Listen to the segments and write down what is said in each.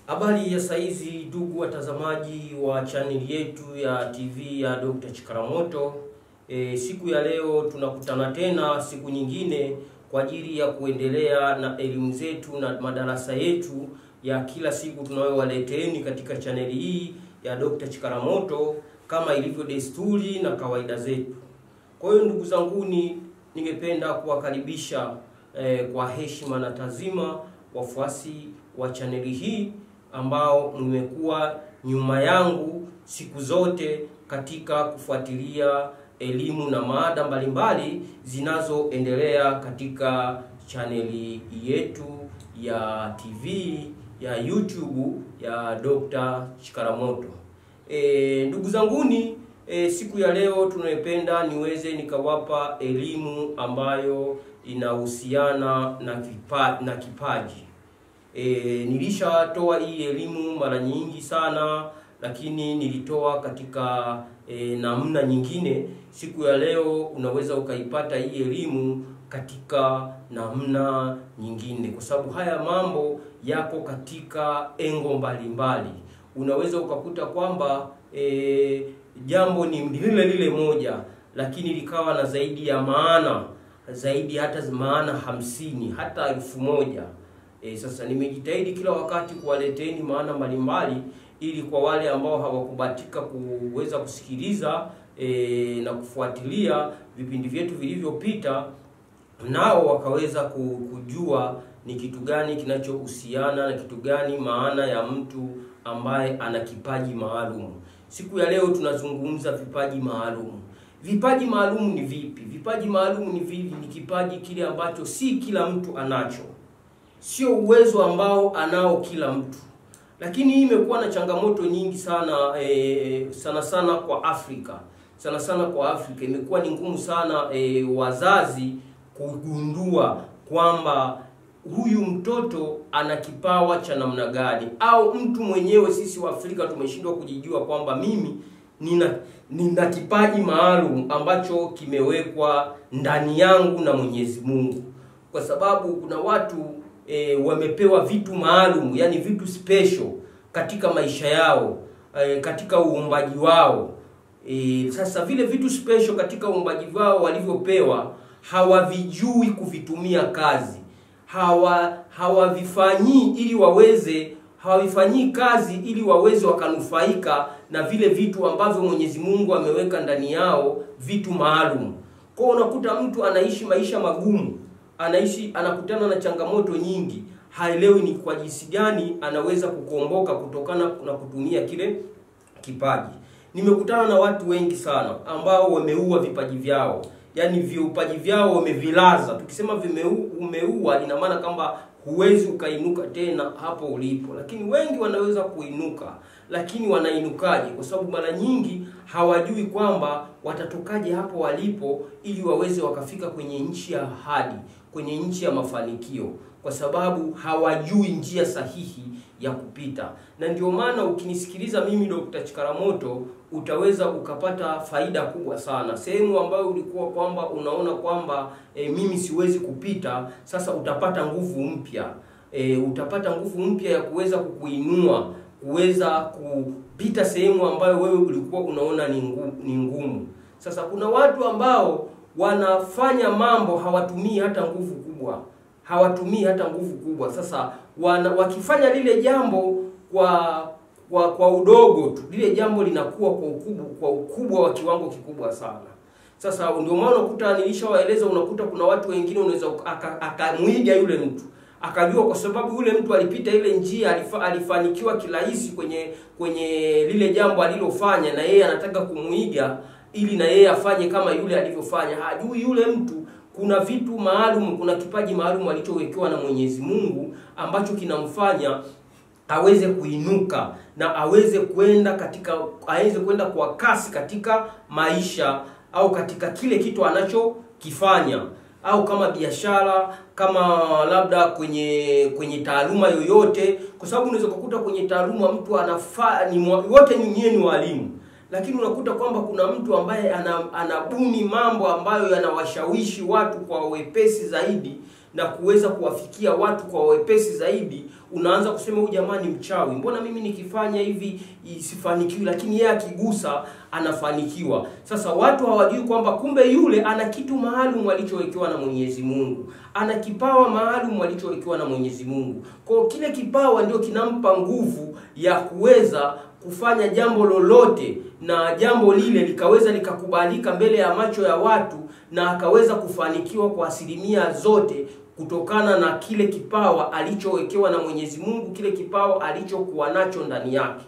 Habari ya saizi ndugu watazamaji wa channel yetu ya TV ya Dr. Chikaramoto. Siku ya leo tunakutana tena siku nyingine kwa ajili ya kuendelea na elimu zetu na madarasa yetu ya kila siku tunayowaleteeni katika channel hii ya Dr. Chikaramoto kama ilivyo desturi na kawaida zetu. Kwa hiyo ndugu zanguni, ningependa kuwakaribisha kwa heshima na tazima wafuasi wa channel hii ambao mmekuwa nyuma yangu siku zote katika kufuatilia elimu na maada mbalimbali zinazoendelea katika chaneli yetu ya TV ya YouTube ya Dr. Chikaramoto. Ndugu zanguni, siku ya leo tunapenda niweze nikawapa elimu ambayo inahusiana na kipaji. Nilishatoa hii elimu mara nyingi sana, lakini nilitoa katika namna nyingine. Siku ya leo unaweza ukaipata hii elimu katika namna nyingine, kwa sababu haya mambo yako katika engo mbalimbali. Unaweza ukakuta kwamba jambo ni lile moja, lakini likawa na zaidi ya maana, zaidi hata maana 50 hata 1000. Sasa nimejitahidi kila wakati kuwaleteni maana mbalimbali ili kwa wale ambao hawakubatika kuweza kusikiliza na kufuatilia vipindi vyetu vilivyopita, nao wakaweza kujua ni kitu gani kinachohusiana na kitu gani maana ya mtu ambaye ana kipaji maalum. Siku ya leo tunazungumza vipaji maalum. Vipaji maalum ni vipi? Vipaji maalum ni vipi? Ni kipaji kile ambacho si kila mtu anacho. Sio uwezo ambao anao kila mtu. Lakini hii imekuwa na changamoto nyingi sana sana kwa Afrika. Sana kwa Afrika imekuwa ni ngumu sana wazazi kugundua kwamba huyu mtoto ana kipawa cha namna gani, au mtu mwenyewe sisi wa Afrika tumeshindwa kujijua kwamba mimi nina kipaji maalum ambacho kimewekwa ndani yangu na Mwenyezi Mungu. Kwa sababu kuna watu wamepewa vitu maalum, yani vitu special katika maisha yao, katika uumbaji wao. Sasa vile vitu special katika uumbaji wao walivyopewa, hawavijui kuvitumia kazi. Hawavifanyii ili waweze, hawavifanyii kazi ili waweze wakanufaika na vile vitu ambavyo Mwenyezi Mungu ameweka ndani yao, vitu maalum. Kwa unakuta mtu anaishi maisha magumu, anakutana na changamoto nyingi, haelewi ni kwa jinsi gani anaweza kukomboka kutokana na kutumia kile kipaji. Nimekutana na watu wengi sana ambao wameua vipaji vyao. Yani vipaji vyao wamevilaza. Tukisema umeua ina maana kwamba huwezi ukainuka tena hapo ulipo. Lakini wengi wanaweza kuinuka. Lakini wanainukaje? Kwa sababu mara nyingi hawajui kwamba watatokaje hapo walipo ili waweze wakafika kwenye nchi ya ahadi, kwenye nchi ya mafanikio, kwa sababu hawajui njia sahihi ya kupita. Na ndio maana ukinisikiliza mimi Dr. Chikaramoto utaweza ukapata faida kubwa sana. Sehemu ambayo ulikuwa kwamba unaona kwamba mimi siwezi kupita, sasa utapata nguvu mpya. Utapata nguvu mpya ya kuweza kukuinua, kuweza kupita sehemu ambayo wewe ulikuwa unaona ni ngumu. Sasa kuna watu ambao wanafanya mambo hawatumii hata nguvu kubwa. Sasa wakifanya lile jambo kwa udogo tu, lile jambo linakuwa kwa ukubwa wa kiwango kikubwa sana. Sasa ndio maana unakuta nilishawaeleza, unakuta kuna watu wengine unaweza akamwiga yule mtu. Akajua kwa sababu yule mtu alipita ile njia, alifanikiwa kirahisi kwenye lile jambo alilofanya, na yeye anataka kumuiga ili na yeye afanye kama yule alivyofanya. Hajui yule mtu kuna vitu maalum, kuna kipaji maalum alichowekewa na Mwenyezi Mungu ambacho kinamfanya aweze kuinuka na aweze kwenda kwa kasi katika maisha, au katika kile kitu anachokifanya, au kama biashara, kama labda kwenye taaluma yoyote. Kwa sababu unaweza kukuta kwenye taaluma mtu wote ni walimu, lakini unakuta kwamba kuna mtu ambaye anabuni mambo ambayo yanawashawishi watu kwa wepesi zaidi na kuweza kuwafikia watu kwa wepesi zaidi, unaanza kusema huyu jamaa ni mchawi. Mbona mimi nikifanya hivi sifanikiwi, lakini yeye akigusa anafanikiwa. Sasa watu hawajui kwamba kumbe yule ana kitu maalum alichowekewa na Mwenyezi Mungu. Ana kipawa maalum alichowekewa na Mwenyezi Mungu. Kwa kile kipawa ndio kinampa nguvu ya kuweza kufanya jambo lolote, na jambo lile likaweza likakubalika mbele ya macho ya watu, na akaweza kufanikiwa kwa asilimia zote kutokana na kile kipawa alichowekewa na Mwenyezi Mungu, kile kipawa alichokuwa nacho ndani yake.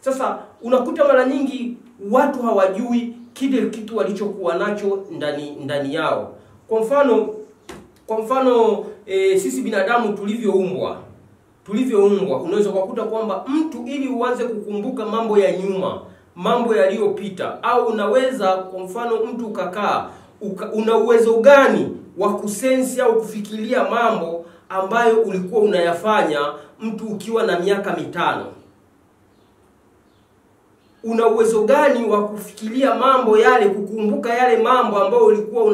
Sasa unakuta mara nyingi watu hawajui kile kitu walichokuwa nacho ndani yao. Kwa mfano sisi binadamu tulivyoumbwa, unaweza kukuta kwamba mtu ili uanze kukumbuka mambo ya nyuma, mambo yaliyopita, au unaweza kwa mfano mtu ukakaa una uwezo gani wa kusensi au kufikiria mambo ambayo ulikuwa unayafanya mtu ukiwa na miaka 5? Una uwezo gani wa kufikiria mambo yale, kukumbuka yale mambo ambayo ulikuwa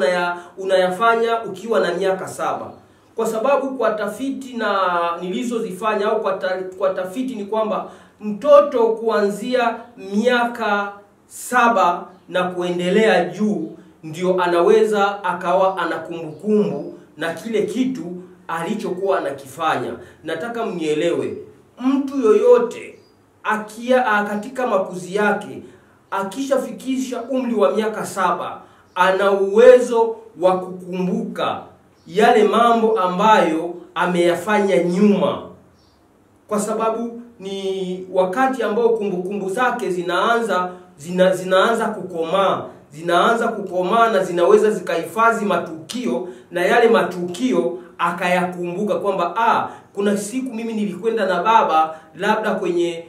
unayafanya ukiwa na miaka 7? Kwa sababu kwa tafiti na nilizozifanya au kwa tafiti ni kwamba mtoto kuanzia miaka 7 na kuendelea juu ndio anaweza akawa ana kumbukumbu na kile kitu alichokuwa anakifanya. Nataka mnielewe, mtu yoyote katika makuzi yake akishafikisha umri wa miaka 7 ana uwezo wa kukumbuka yale mambo ambayo ameyafanya nyuma, kwa sababu ni wakati ambao kumbukumbu zake zinaanza kukomaa na zinaweza zikahifadhi matukio, na yale matukio akayakumbuka kwamba kuna siku mimi nilikwenda na baba labda kwenye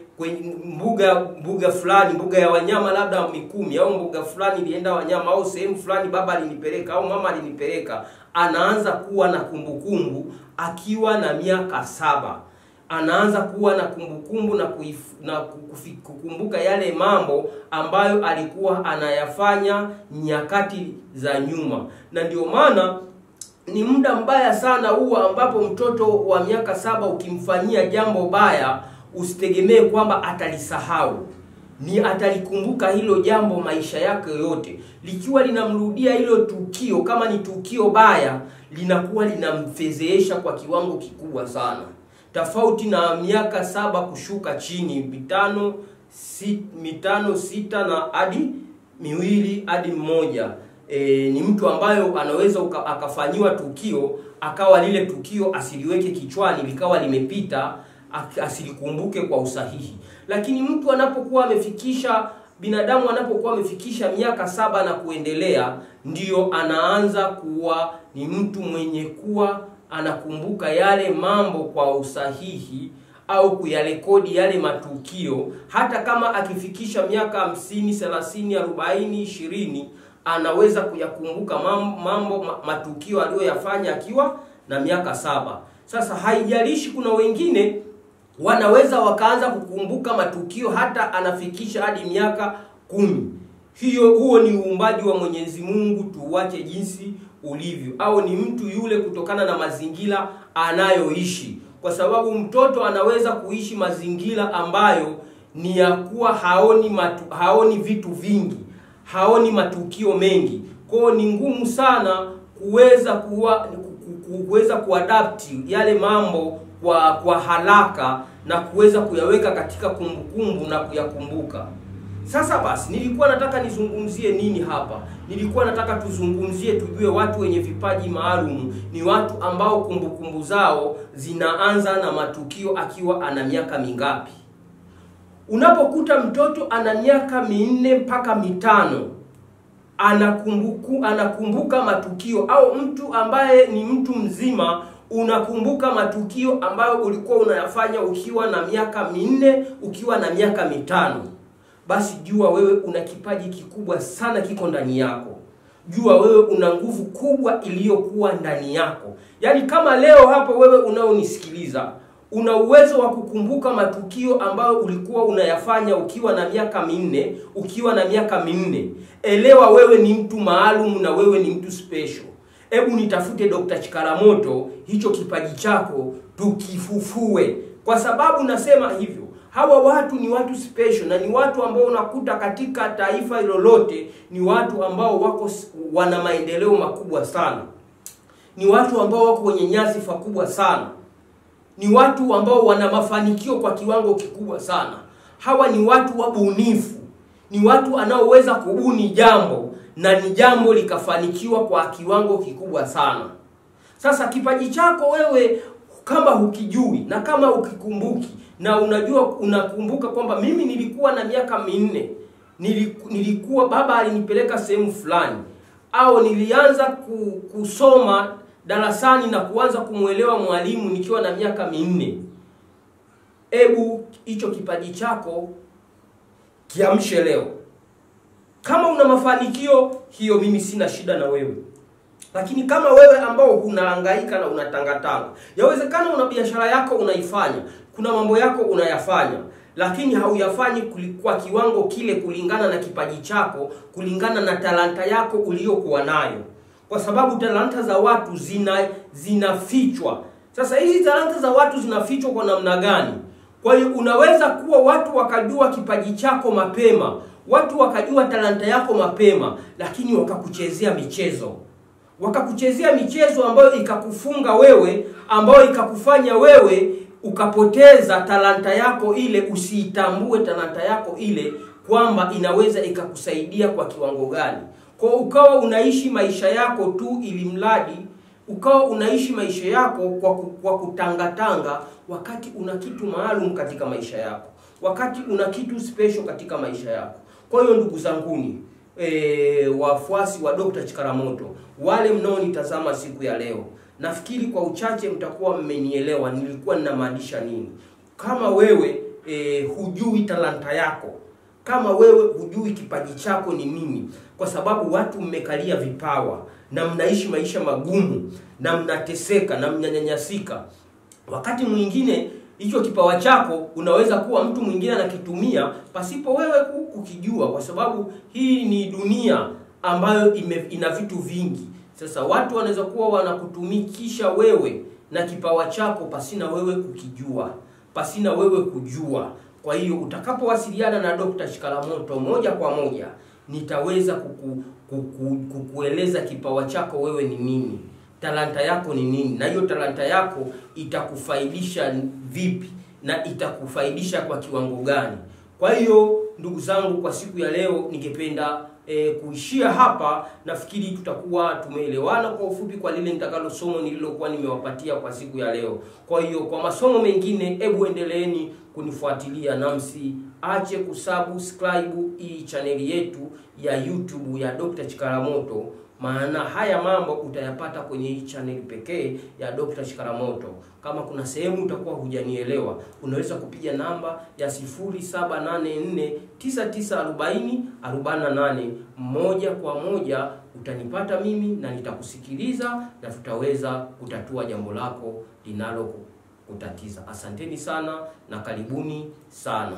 mbuga fulani, mbuga ya wanyama labda Mikumi, au mbuga fulani nilienda wanyama, au sehemu fulani baba alinipeleka au mama alinipeleka. Anaanza kuwa na kumbukumbu akiwa na miaka 7. Anaanza kuwa na kumbukumbu na kukumbuka yale mambo ambayo alikuwa anayafanya nyakati za nyuma. Na ndio maana ni muda mbaya sana huo ambapo mtoto wa miaka 7 ukimfanyia jambo baya, usitegemee kwamba atalisahau. Ni atalikumbuka hilo jambo maisha yake yote. Likiwa linamrudia hilo tukio, kama ni tukio baya, linakuwa linamfezeesha kwa kiwango kikubwa sana. Tofauti na miaka 7 kushuka chini, 5, 6 na hadi 2 hadi 1. Ni mtu ambayo anaweza akafanyiwa tukio, akawa lile tukio asiliweke kichwani, likawa limepita, asilikumbuke kwa usahihi. Lakini mtu binadamu anapokuwa amefikisha miaka 7 na kuendelea, ndiyo anaanza kuwa ni mtu mwenye kuwa anakumbuka yale mambo kwa usahihi, au kuyarekodi yale matukio. Hata kama akifikisha miaka 50, 30, 40, 20, anaweza kuyakumbuka matukio aliyoyafanya akiwa na miaka 7. Sasa haijalishi, kuna wengine wanaweza wakaanza kukumbuka matukio hata anafikisha hadi miaka 10. Huo ni uumbaji wa Mwenyezi Mungu, tuuache jinsi ulivyo. Au ni mtu yule kutokana na mazingira anayoishi, kwa sababu mtoto anaweza kuishi mazingira ambayo ni ya kuwa haoni vitu vingi, haoni matukio mengi. Kwa ni ngumu sana kuweza kuadapti yale mambo kwa haraka na kuweza kuyaweka katika kumbukumbu na kuyakumbuka. Sasa basi, nilikuwa nataka nizungumzie nini hapa? Nilikuwa nataka tuzungumzie, tujue watu wenye vipaji maalum ni watu ambao kumbukumbu zao zinaanza na matukio akiwa ana miaka mingapi. Unapokuta mtoto ana miaka 4 mpaka 5 anakumbuka matukio, au mtu ambaye ni mtu mzima unakumbuka matukio ambayo ulikuwa unayafanya ukiwa na miaka 4, ukiwa na miaka 5, basi jua wewe una kipaji kikubwa sana kiko ndani yako. Jua wewe una nguvu kubwa iliyokuwa ndani yako. Yaani kama leo hapo wewe unaonisikiliza una uwezo wa kukumbuka matukio ambayo ulikuwa unayafanya ukiwa na miaka 4, ukiwa na miaka 4, elewa wewe ni mtu maalum na wewe ni mtu special. hebu nitafute Dr. Chikaramoto, hicho kipaji chako tukifufue. Kwa sababu nasema hivyo, hawa watu ni watu special, na ni watu ambao unakuta katika taifa lolote ni watu ambao wana maendeleo makubwa sana. Ni watu ambao wako kwenye nyadhifa kubwa sana. Ni watu ambao wana mafanikio kwa kiwango kikubwa sana. Hawa ni watu wabunifu. Ni watu anaoweza kubuni jambo na ni jambo likafanikiwa kwa kiwango kikubwa sana. Sasa kipaji chako wewe kama hukijui na kama ukikumbuki, na unakumbuka kwamba mimi nilikuwa na miaka 4, nilikuwa baba alinipeleka sehemu fulani, au nilianza kusoma darasani na kuanza kumuelewa mwalimu nikiwa na miaka 4. Hebu hicho kipaji chako kiamshe leo. Kama una mafanikio hiyo, mimi sina shida na wewe. Lakini kama wewe ambao unahangaika na unatangatanga, yawezekana una biashara yako unaifanya, kuna mambo yako unayafanya, lakini hauyafanyi kwa kiwango kile kulingana na kipaji chako, kulingana na talanta yako uliyokuwa nayo. Kwa sababu talanta za watu zinafichwa. Sasa hizi talanta za watu zinafichwa kwa namna gani? Kwa hiyo unaweza kuwa watu wakajua kipaji chako mapema, watu wakajua talanta yako mapema, lakini wakakuchezea michezo. Wakakuchezea michezo ambayo ikakufunga wewe, ambayo ikakufanya wewe ukapoteza talanta yako ile, usiitambue talanta yako ile kwamba inaweza ikakusaidia kwa kiwango gani. Kwa ukawa unaishi maisha yako tu ili mradi, ukawa unaishi maisha yako kwa kutangatanga, wakati una kitu maalum katika maisha yako, wakati una kitu special katika maisha yako. Kwa hiyo ndugu zanguni, wafuasi wa Dr. Chikaramoto, wale mnaonitazama siku ya leo, nafikiri kwa uchache mtakuwa mmenielewa nilikuwa ninamaanisha nini. Kama wewe hujui talanta yako, kama wewe hujui kipaji chako ni nini, kwa sababu watu mmekalia vipawa na mnaishi maisha magumu na mnateseka na mnyanyasika, wakati mwingine hicho kipawa chako unaweza kuwa mtu mwingine anakitumia pasipo wewe kukijua, kwa sababu hii ni dunia ambayo ina vitu vingi. Sasa watu wanaweza kuwa wanakutumikisha wewe na kipawa chako pasina wewe kukijua, pasina wewe kujua. Kwa hiyo utakapowasiliana na Dr. Chikaramoto moja kwa moja, nitaweza kukueleza kipawa chako wewe ni nini, talanta yako ni nini, na hiyo talanta yako itakufaidisha vipi na itakufaidisha kwa kiwango gani. Kwa hiyo ndugu zangu, kwa siku ya leo ningependa kuishia hapa. Nafikiri tutakuwa tumeelewana kwa ufupi kwa lile nitakalo somo nililokuwa nimewapatia kwa siku ya leo. Kwa hiyo kwa masomo mengine, hebu endeleeni kunifuatilia, na msiache kusubscribe hii channel yetu ya YouTube ya Dr. Chikaramoto, maana haya mambo utayapata kwenye hii channel pekee ya Dr. Chikaramoto. Kama kuna sehemu utakuwa hujanielewa, unaweza kupiga namba ya 0784994048 moja kwa moja, utanipata mimi na nitakusikiliza na tutaweza kutatua jambo lako linalo kutatiza. Asanteni sana na karibuni sana.